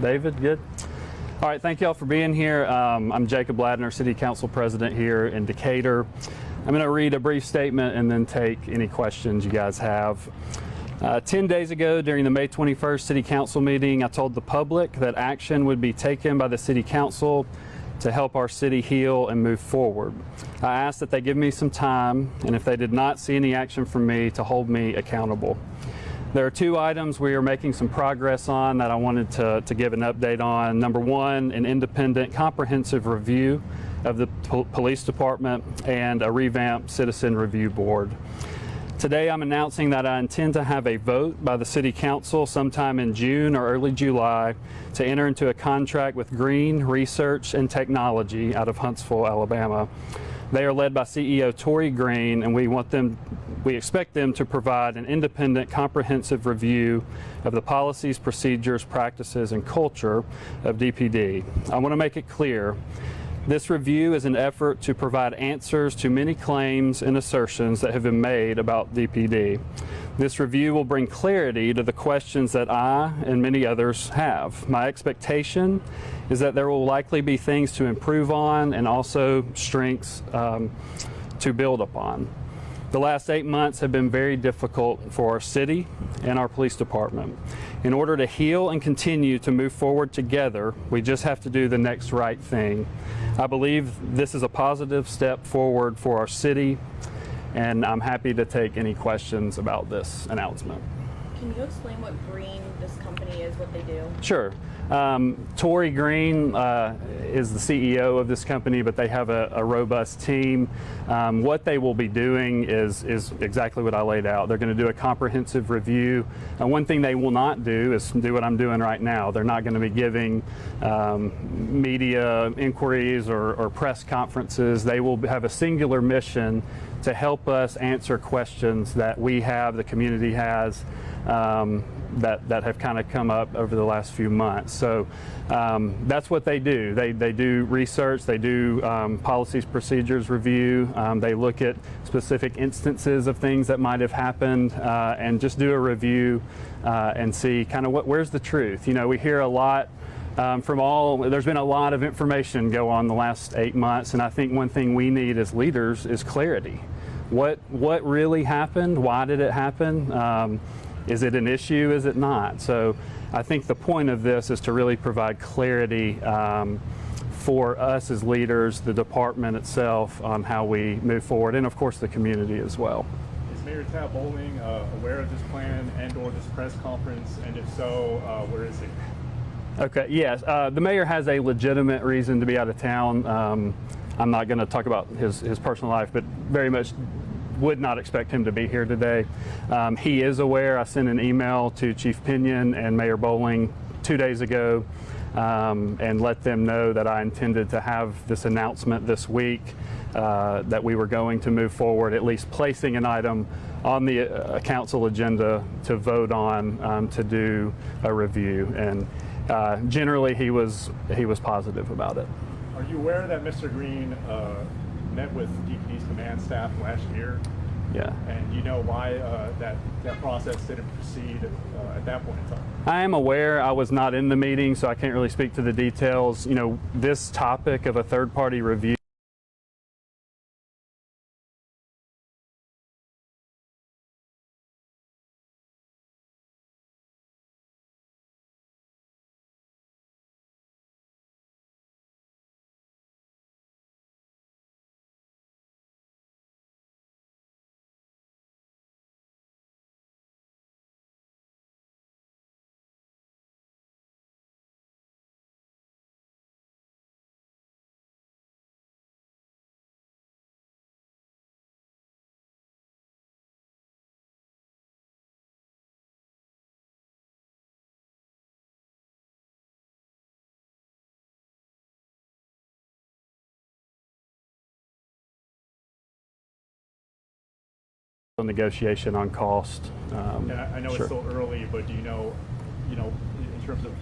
David, good. All right, thank y'all for being here. I'm Jacob Ladner, City Council President here in Decatur. I'm going to read a brief statement and then take any questions you guys have. 10 days ago, during the May 21st City Council meeting, I told the public that action would be taken by the City Council to help our city heal and move forward. I asked that they give me some time, and if they did not see any action from me, to hold me accountable. There are two items we are making some progress on that I wanted to give an update on. Number one, an independent comprehensive review of the police department and a revamped citizen review board. Today I'm announcing that I intend to have a vote by the City Council sometime in June or early July to enter into a contract with Green Research and Technology out of Huntsville, Alabama. They are led by CEO Tory Green, and we expect them to provide an independent, comprehensive review of the policies, procedures, practices, and culture of DPD. I want to make it clear, this review is an effort to provide answers to many claims and assertions that have been made about DPD. This review will bring clarity to the questions that I and many others have. My expectation is that there will likely be things to improve on and also strengths to build upon. The last 8 months have been very difficult for our city and our police department. In order to heal and continue to move forward together, we just have to do the next right thing. I believe this is a positive step forward for our city, and I'm happy to take any questions about this announcement. Can you explain what Green, this company is, what they do? Sure. Tory Green is the CEO of this company, but they have a robust team. What they will be doing is exactly what I laid out. They're going to do a comprehensive review. One thing they will not do is do what I'm doing right now. They're not going to be giving media inquiries or press conferences. They will have a singular mission to help us answer questions that we have, the community has, that have kind of come up over the last few months. So that's what they do. They do research, they do policies, procedures review, they look at specific instances of things that might have happened and just do a review and see kind of where's the truth. You know, we hear a lot there's been a lot of information go on the last 8 months, and I think one thing we need as leaders is clarity. What really happened? Why did it happen? Is it an issue? Is it not? So I think the point of this is to really provide clarity for us as leaders, the department itself, on how we move forward, and of course the community as well. Is Mayor Tab Bowling aware of this plan and/or this press conference? And if so, where is he? Okay, yes. The mayor has a legitimate reason to be out of town. I'm not going to talk about his personal life, but very much would not expect him to be here today. He is aware. I sent an email to Chief Pinion and Mayor Bowling 2 days ago and let them know that I intended to have this announcement this week, that we were going to move forward, at least placing an item on the council agenda to vote on to do a review. And generally he was positive about it. Are you aware that Mr. Green met with DPD's command staff last year? Yeah. And you know why that process didn't proceed at that point in time? I am aware. I was not in the meeting, so I can't really speak to the details. You know, this topic of a third-party review negotiation on cost. I know sure. It's still early, but do you know, in terms of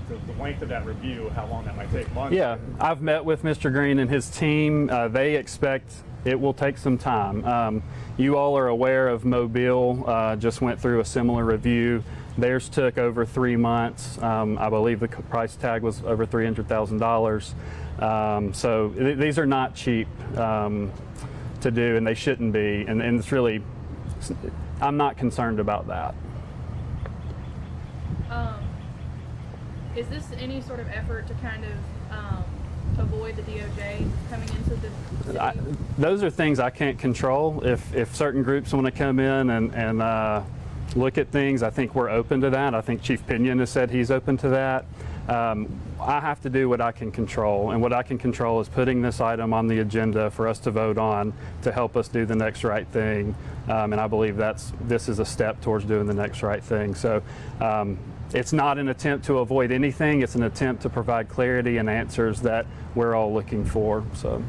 the length of that review, how long that might take? Months? Yeah, I've met with Mr. Green and his team. They expect it will take some time. You all are aware of Mobile, just went through a similar review. Theirs took over 3 months. I believe the price tag was over $300,000. So these are not cheap to do, and they shouldn't be. And it's really, I'm not concerned about that. Is this any sort of effort to kind of avoid the DOJ coming into the city? Those are things I can't control. If certain groups want to come in and look at things, I think we're open to that. I think Chief Pinion has said he's open to that. I have to do what I can control, and what I can control is putting this item on the agenda for us to vote on to help us do the next right thing. And I believe this is a step towards doing the next right thing. So it's not an attempt to avoid anything. It's an attempt to provide clarity and answers that we're all looking for. So,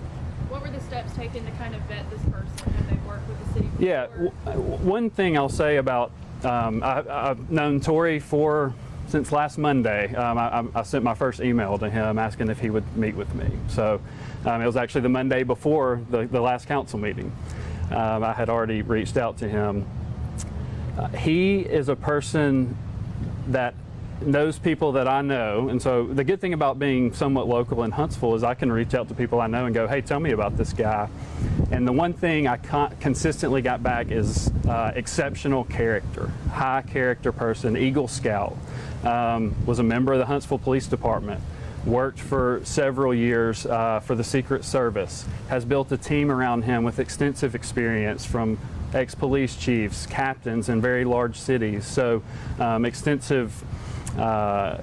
what were the steps taken to kind of vet this person? Have they worked with the city before? yeah, one thing I'll say about I've known Tory since last Monday. I sent my first email to him asking if he would meet with me. So it was actually the Monday before the last council meeting. I had already reached out to him. He is a person that knows people that I know, and so the good thing about being somewhat local in Huntsville is I can reach out to people I know and go, hey, tell me about this guy. And the one thing I consistently got back is exceptional character, high character person, Eagle Scout, was a member of the Huntsville Police Department, worked for several years for the Secret Service, has built a team around him with extensive experience from ex-police chiefs, captains in very large cities, so extensive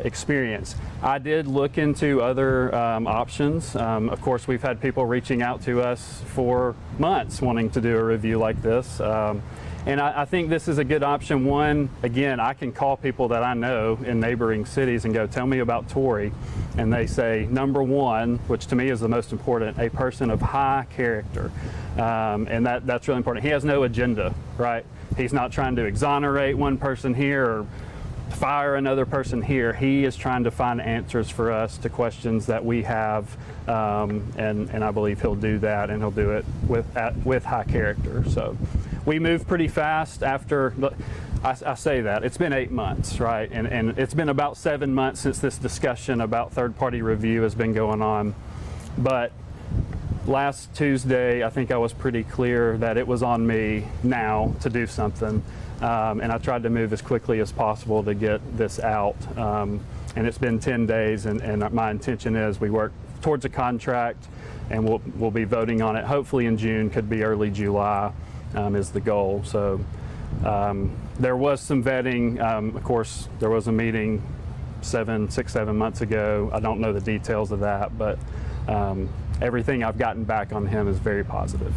experience. I did look into other options. Of course, we've had people reaching out to us for months wanting to do a review like this. And I think this is a good option. One, again, I can call people that I know in neighboring cities and go, tell me about Tory. And they say, number one, which to me is the most important, a person of high character. And that's really important. He has no agenda, right? He's not trying to exonerate one person here or fire another person here. He is trying to find answers for us to questions that we have, and I believe he'll do that, and he'll do it with high character. So we moved pretty fast after. I say that it's been 8 months, right, and it's been about 7 months since this discussion about third-party review has been going on, but last Tuesday, I think I was pretty clear that it was on me now to do something. And I tried to move as quickly as possible to get this out. And it's been 10 days, and my intention is we work towards a contract, and we'll be voting on it hopefully in June, could be early July is the goal. So there was some vetting. Of course, there was a meeting 6, 7 months ago. I don't know the details of that, but everything I've gotten back on him is very positive.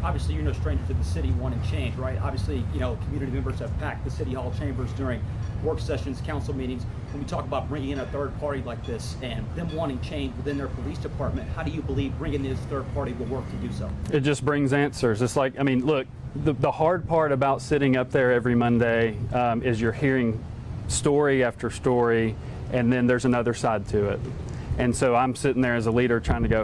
Obviously, you're no stranger to the city wanting change, right? Obviously, community members have packed the city hall chambers during work sessions, council meetings. When we talk about bringing in a third party like this and them wanting change within their police department, how do you believe bringing this third party will work to do so? It just brings answers. It's like, look, the hard part about sitting up there every Monday is you're hearing story after story, and then there's another side to it. And so I'm sitting there as a leader trying to go,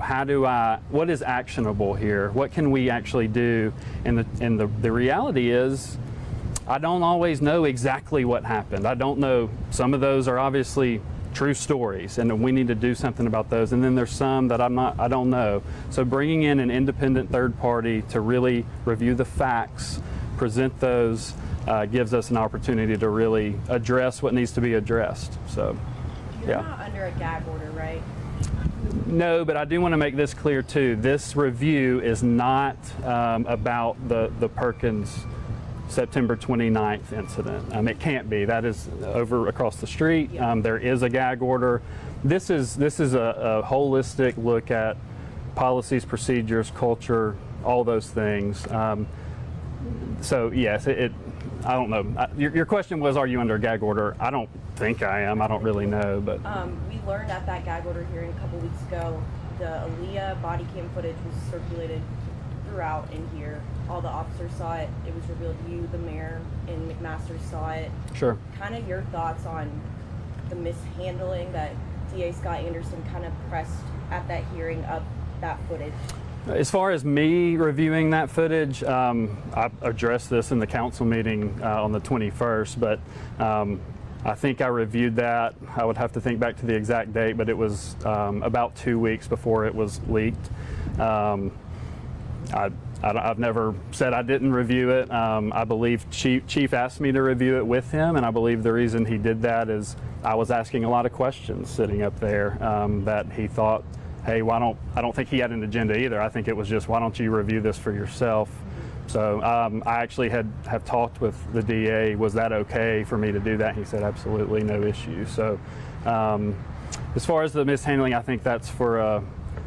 what is actionable here? What can we actually do? And the reality is, I don't always know exactly what happened. I don't know. Some of those are obviously true stories, and we need to do something about those. And then there's some that I don't know. So bringing in an independent third party to really review the facts, present those, gives us an opportunity to really address what needs to be addressed. So. You're not under a gag order, right? No, but I do want to make this clear too. This review is not about the Perkins September 29th incident. It can't be. That is over across the street. There is a gag order. This is a holistic look at policies, procedures, culture, all those things. So yes, I don't know. Your question was, are you under a gag order? I don't think I am. I don't really know, but we learned at that gag order hearing a couple weeks ago, the Aaliyah body cam footage was circulated throughout in here. All the officers saw it. It was revealed you, the mayor, and McMaster saw it. Sure. Kind of your thoughts on the mishandling that DA Scott Anderson kind of pressed at that hearing of that footage? As far as me reviewing that footage, I addressed this in the council meeting on the 21st, but I think I reviewed that. I would have to think back to the exact date, but it was about 2 weeks before it was leaked. I've never said I didn't review it. I believe Chief asked me to review it with him, and I believe the reason he did that is I was asking a lot of questions sitting up there that he thought, hey, I don't think he had an agenda either. I think it was just, why don't you review this for yourself? So I actually have talked with the DA, was that okay for me to do that? He said, absolutely, no issue. So as far as the mishandling, I think that's for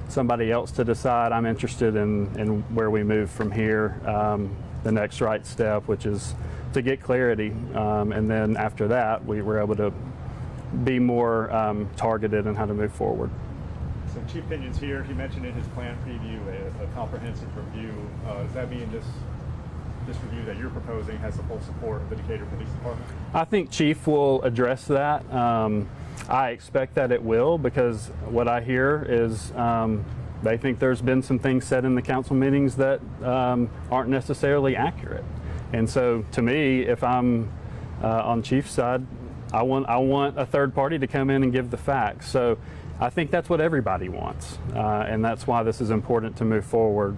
somebody else to decide. I'm interested in where we move from here, the next right step, which is to get clarity. And then after that, we were able to be more targeted in how to move forward. So Chief Pinion's here. He mentioned in his plan preview a comprehensive review. Does that mean this review that you're proposing has the full support of the Decatur Police Department? I think Chief will address that. I expect that it will, because what I hear is they think there's been some things said in the council meetings that aren't necessarily accurate. And so to me, if I'm on Chief's side, I want a third party to come in and give the facts. So I think that's what everybody wants, and that's why this is important to move forward.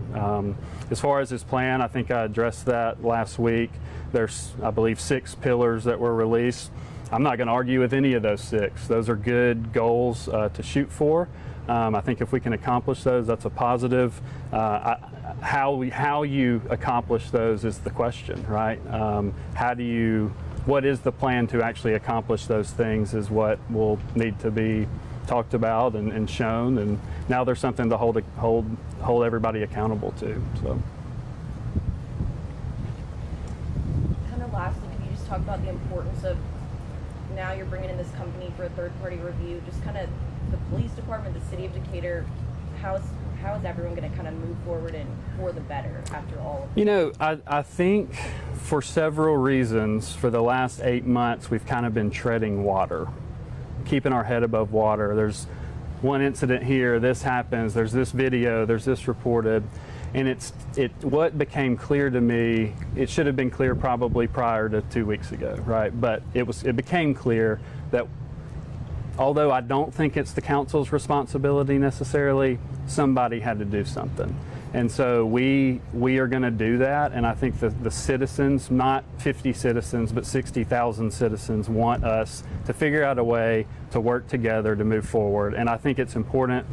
As far as his plan, I think I addressed that last week. There's, I believe, 6 pillars that were released. I'm not going to argue with any of those 6. Those are good goals to shoot for. I think if we can accomplish those, that's a positive. How you accomplish those is the question, right? What is the plan to actually accomplish those things is what will need to be talked about and shown, and now there's something to hold everybody accountable to. So, Kind of lastly, could you just talk about the importance of, now you're bringing in this company for a third-party review, just kind of the police department, the city of Decatur, how is everyone going to kind of move forward and for the better after all of this? you know, I think for several reasons, for the last 8 months, we've kind of been treading water, keeping our head above water. There's one incident here, this happens, there's this video, there's this reported, and what became clear to me, it should have been clear probably prior to 2 weeks ago, right? But it became clear that although I don't think it's the council's responsibility necessarily, somebody had to do something. And so we are going to do that, and I think the citizens, not 50 citizens, but 60,000 citizens want us to figure out a way to work together to move forward. And I think it's important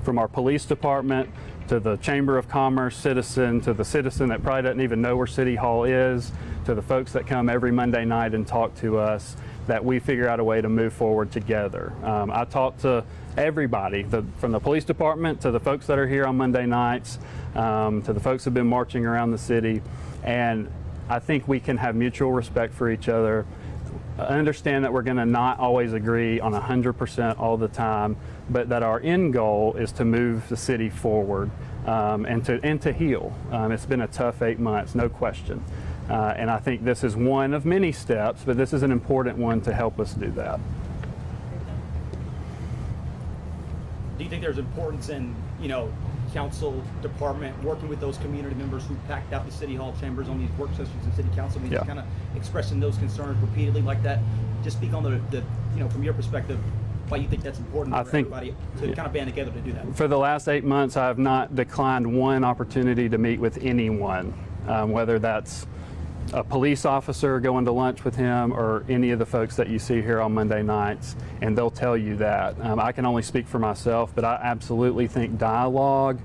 from our police department to the Chamber of Commerce citizen, to the citizen that probably doesn't even know where City Hall is, to the folks that come every Monday night and talk to us, that we figure out a way to move forward together. I talk to everybody, from the police department to the folks that are here on Monday nights, to the folks who have been marching around the city, and I think we can have mutual respect for each other, understand that we're going to not always agree on 100% all the time, but that our end goal is to move the city forward and to heal. It's been a tough 8 months, no question. And I think this is one of many steps, but this is an important one to help us do that. Do you think there's importance in, council department working with those community members who packed out the city hall chambers on these work sessions and city council meetings, Yeah. kind of expressing those concerns repeatedly like that? Just speak on the from your perspective, why you think that's important for everybody to kind of band together to do that. For the last 8 months, I have not declined one opportunity to meet with anyone, whether that's a police officer going to lunch with him or any of the folks that you see here on Monday nights, and they'll tell you that. I can only speak for myself, but I absolutely think dialogue,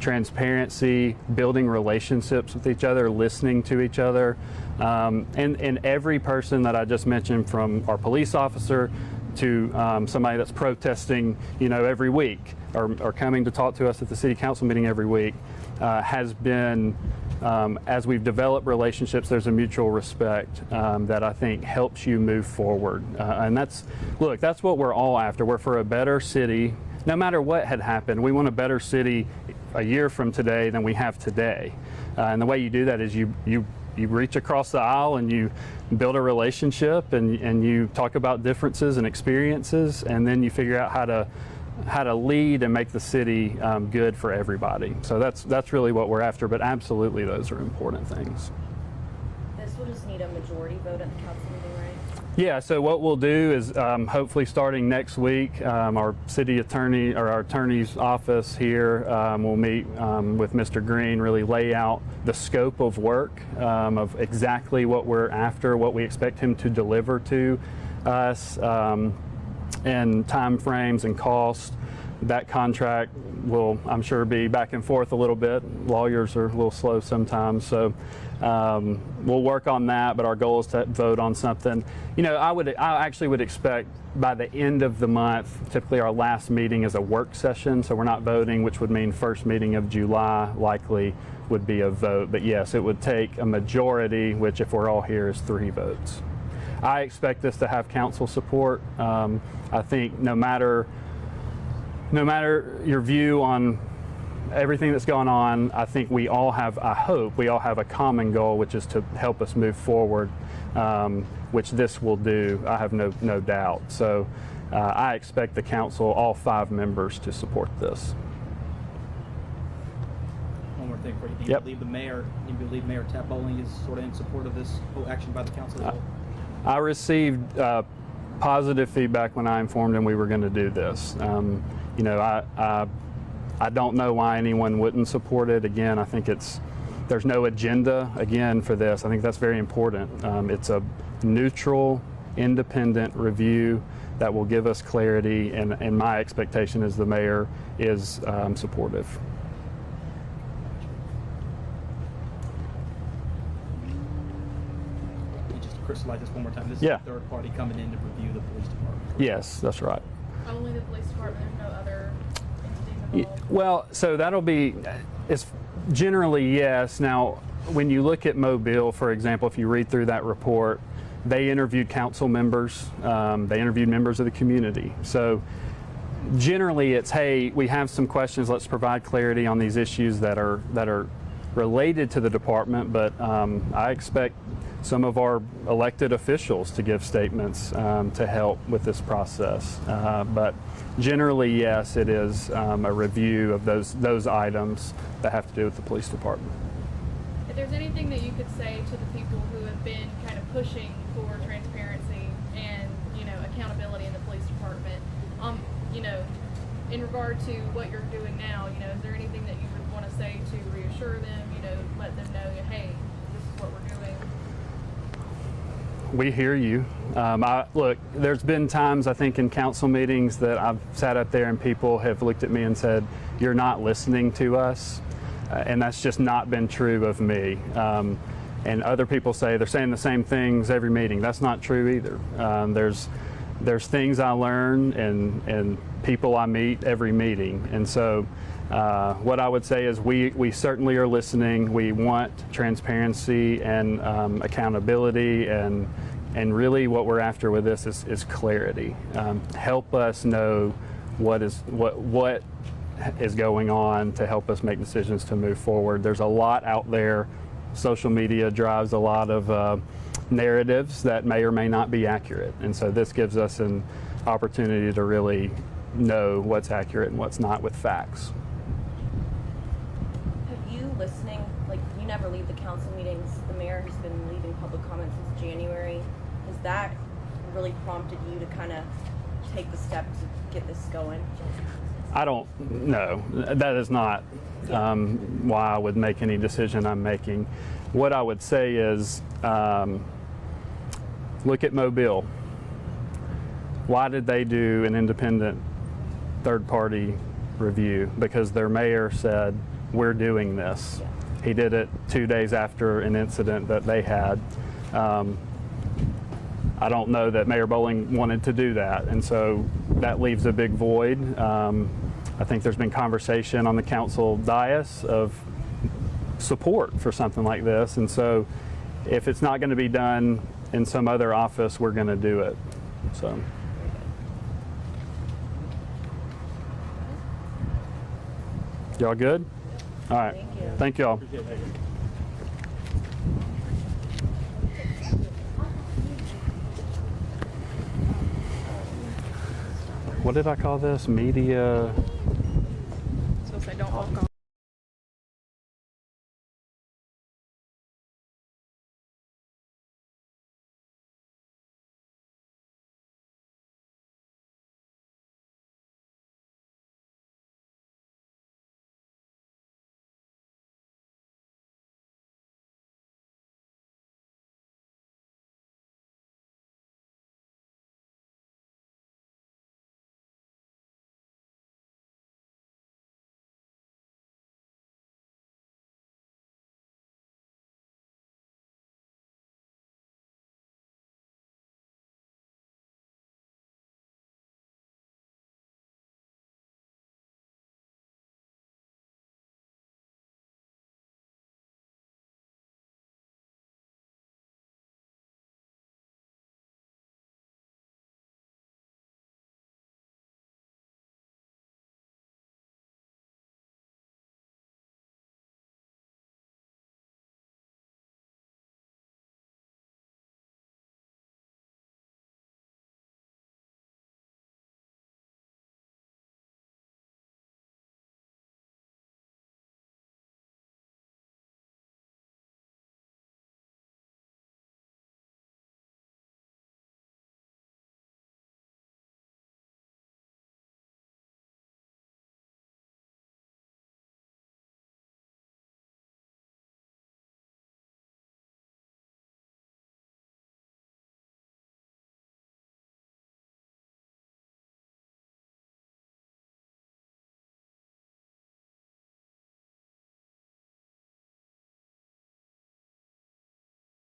transparency, building relationships with each other, listening to each other, and every person that I just mentioned, from our police officer to somebody that's protesting, every week, or coming to talk to us at the city council meeting every week, has been, as we've developed relationships, there's a mutual respect that I think helps you move forward. And that's what we're all after. We're for a better city. No matter what had happened, we want a better city a year from today than we have today. And the way you do that is you reach across the aisle and you build a relationship, and you talk about differences and experiences, and then you figure out how to lead and make the city good for everybody. So that's really what we're after, but absolutely those are important things. This will just need a majority vote at the council meeting, right? Yeah, so what we'll do is hopefully starting next week, our city attorney or our attorney's office here will meet with Mr. Green, really lay out the scope of work of exactly what we're after, what we expect him to deliver to us, and time frames and cost. That contract will, I'm sure, be back and forth a little bit. Lawyers are a little slow sometimes, so we'll work on that, but our goal is to vote on something. You know, I actually would expect by the end of the month, typically our last meeting is a work session, so we're not voting, which would mean first meeting of July likely would be a vote. But yes, it would take a majority, which if we're all here is 3 votes. I expect this to have council support. I think no matter your view on everything that's going on, I think we all have, I hope we all have a common goal, which is to help us move forward, which this will do, I have no doubt. So I expect the council, all 5 members, to support this. One more thing for you. Do you Yep. believe Mayor Tab Bowling is sort of in support of this whole action by the council as a whole? I received positive feedback when I informed him we were going to do this. You know, I don't know why anyone wouldn't support it. Again, I think there's no agenda again for this. I think that's very important. It's a neutral, independent review that will give us clarity, and my expectation is the mayor is supportive. Just to crystallize this one more time, this Yeah. is a third party coming in to review the police department. Yes, that's right. Only the police department, there's no other entities involved? Well, so that'll be, it's generally yes. Now, when you look at Mobile, for example, if you read through that report, they interviewed council members, they interviewed members of the community. So generally it's, hey, we have some questions, let's provide clarity on these issues that are related to the department, but I expect some of our elected officials to give statements to help with this process. But generally, yes, it is a review of those items that have to do with the police department. If there's anything that you could say to the people who have been kind of pushing for transparency and, you know, accountability in the police department, you know, in regard to what you're doing now, you know, is there anything that you would want to say to reassure them, you know, let them know, hey, this is what we're doing? We hear you. Look, there's been times, I think, in council meetings that I've sat up there and people have looked at me and said, you're not listening to us. And that's just not been true of me. And other people say they're saying the same things every meeting. That's not true either. There's things I learn and people I meet every meeting. And so what I would say is we certainly are listening. We want transparency and accountability, and really what we're after with this is clarity. Help us know what is going on to help us make decisions to move forward. There's a lot out there. Social media drives a lot of narratives that may or may not be accurate, and so this gives us an opportunity to really know what's accurate and what's not with facts. Have you listening, like you never leave the council meetings, the mayor has been leaving public comment since January. Has that really prompted you to kind of take the step to get this going? I don't know. That is not why I would make any decision I'm making. What I would say is look at Mobile. Why did they do an independent third-party review? Because their mayor said, we're doing this. Yeah. He did it 2 days after an incident that they had. I don't know that Mayor Bowling wanted to do that, and so that leaves a big void. I think there's been conversation on the council dais of support for something like this, and so if it's not going to be done in some other office, we're going to do it. So. Y'all good? All right. Thank you. Thank y'all. Appreciate it. what did I call this? Media. So say don't walk on.